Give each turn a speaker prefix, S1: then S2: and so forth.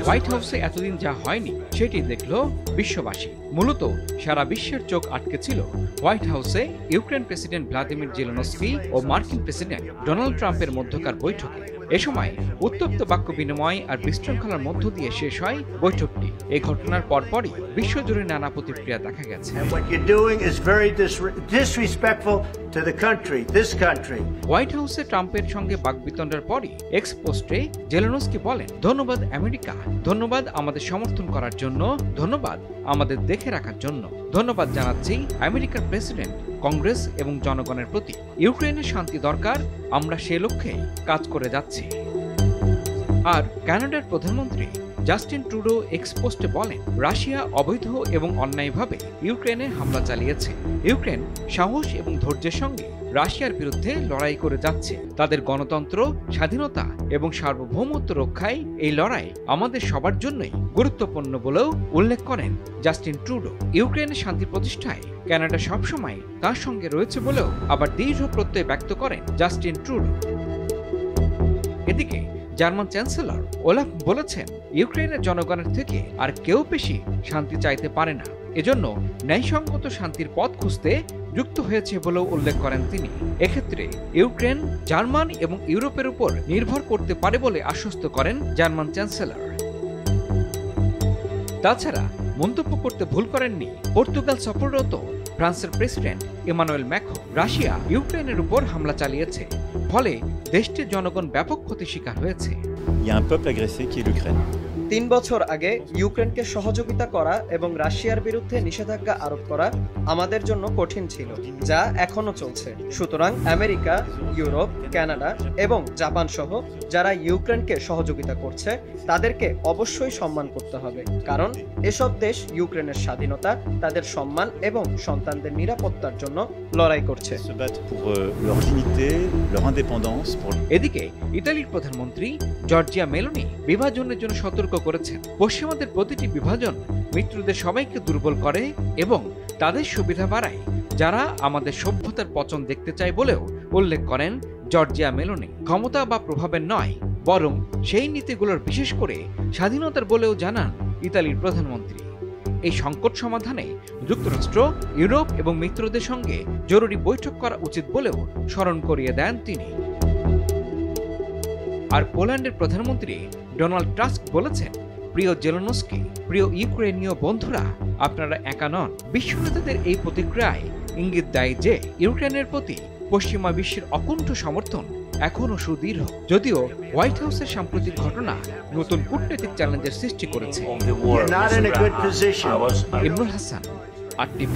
S1: White হাউসে এতদিন যা হয়নি সেটি দেখল বিশ্ববাসী। মূলত সারা বিশ্বের চোখ আটকে ছিল হোয়াইট হাউসে ইউক্রেন প্রেসিডেন্ট ভ্লাদিমির জেলেনস্কি ও মার্কিন প্রেসিডেন্ট ডোনাল্ড ট্রাম্পের মধ্যকার বৈঠকে। এ সময় উত্তপ্ত বাক্য বিনিময় আর বিশৃঙ্খলার মধ্য দিয়ে শেষ হয় বৈঠকটি। এই ঘটনার পরপরই বিশ্বজুড়ে নানা প্রতিক্রিয়া দেখা গেছে। হোয়াইট হাউসে ট্রাম্পের সঙ্গে বাকবিতণ্ডার পরই এক্স পোস্টে জেলেনস্কি বলেন, ধন্যবাদ আমেরিকা, ধন্যবাদ আমাদের সমর্থন করার জন্য, ধন্যবাদ আমাদের দেখে রাখার জন্য, ধন্যবাদ জানাচ্ছি আমেরিকার প্রেসিডেন্ট, কংগ্রেস এবং জনগণের প্রতি। ইউক্রেনের শান্তি দরকার, আমরা সে লক্ষ্যে কাজ করে যাচ্ছি। আর কানাডার প্রধানমন্ত্রী জাস্টিন ট্রুডো এক্স পোস্টে বলেন, রাশিয়া অবৈধ এবং অন্যায়ভাবে ইউক্রেনে হামলা চালিয়েছে। ইউক্রেন সাহস এবং ধৈর্যের সঙ্গে রাশিয়ার বিরুদ্ধে লড়াই করে যাচ্ছে। তাদের গণতন্ত্র, স্বাধীনতা এবং সার্বভৌমত্ব রক্ষায় এই লড়াই আমাদের সবার জন্যই গুরুত্বপূর্ণ বলেও উল্লেখ করেন জাস্টিন ট্রুডো। ইউক্রেনের শান্তি প্রতিষ্ঠায় কানাডা সবসময় তার সঙ্গে রয়েছে বলেও আবার দৃঢ় প্রত্যয় ব্যক্ত করেন জাস্টিন ট্রুডো। এদিকে জার্মান চ্যান্সেলর ওলাফ বলেছেন, ইউক্রেনের জনগণের থেকে আর কেউ বেশি শান্তি চাইতে পারে না। এজন্য ন্যায়সঙ্গত শান্তির পথ খুঁজতে যুক্ত হয়েছে বলেও উল্লেখ করেন তিনি। এক্ষেত্রে ইউক্রেন জার্মান এবং ইউরোপের উপর নির্ভর করতে পারে বলে আশ্বস্ত করেন জার্মান চ্যান্সেলর। তাছাড়া মন্তব্য করতে ভুল করেননি পর্তুগাল সফররত ফ্রান্সের প্রেসিডেন্ট ইমানুয়েল ম্যাক্রন। রাশিয়া ইউক্রেনের উপর হামলা চালিয়েছে, ফলে দেশটির জনগণ ব্যাপক ক্ষতির শিকার হয়েছে।
S2: ৩ বছর আগে ইউক্রেনকে সহযোগিতা করা এবং রাশিয়ার বিরুদ্ধে নিষেধাজ্ঞা আরোপ করা আমাদের জন্য কঠিন ছিল, যা এখনো চলছে। সুতরাং আমেরিকা, ইউরোপ, কানাডা এবং জাপান সহ যারা ইউক্রেনকে সহযোগিতা করছে তাদেরকে অবশ্যই সম্মান করতে হবে, কারণ এসব দেশ ইউক্রেনের স্বাধীনতা, তাদের সম্মান এবং সন্তানদের নিরাপত্তার জন্য লড়াই করছে।
S1: এদিকে ইতালির প্রধানমন্ত্রী জর্জিয়া মেলোনি বিভাজনের জন্য সতর্ক করেছেন। পশ্চিমাদের প্রতিটি বিভাজন মিত্রদের সবাইকে দুর্বল করে এবং তাদের সুবিধা বাড়ায়, যারা আমাদের সভ্যতার পতন দেখতে চায় বলেও উল্লেখ করেন জর্জিয়া মেলোনি। ক্ষমতা বা প্রভাবের নয়, বরং সেই নীতিগুলোর বিশেষ করে স্বাধীনতার বলেও জানান ইতালির প্রধানমন্ত্রী। এই সংকট সমাধানে যুক্তরাষ্ট্র, ইউরোপ এবং মিত্রদের সঙ্গে জরুরি বৈঠক করা উচিত বলেও স্মরণ করিয়ে দেন তিনি। আর পোল্যান্ডের প্রধানমন্ত্রী ডোনাল্ড টাস্ক বলেছেন, প্রিয় জেলেনস্কি, প্রিয় ইউক্রেনীয় বন্ধুরা, আপনারা একা নন। বিশ্ব নেতাদের এই প্রতিক্রিয়ায় ইঙ্গিত দেয় যে ইউক্রেনের প্রতি পশ্চিমা বিশ্বের অকুণ্ঠ সমর্থন এখনও সুদৃঢ়। যদিও হোয়াইট হাউসের সাম্প্রতিক ঘটনা নতুন কূটনৈতিক চ্যালেঞ্জের সৃষ্টি করেছে। ইমরুল হাসান, RTV।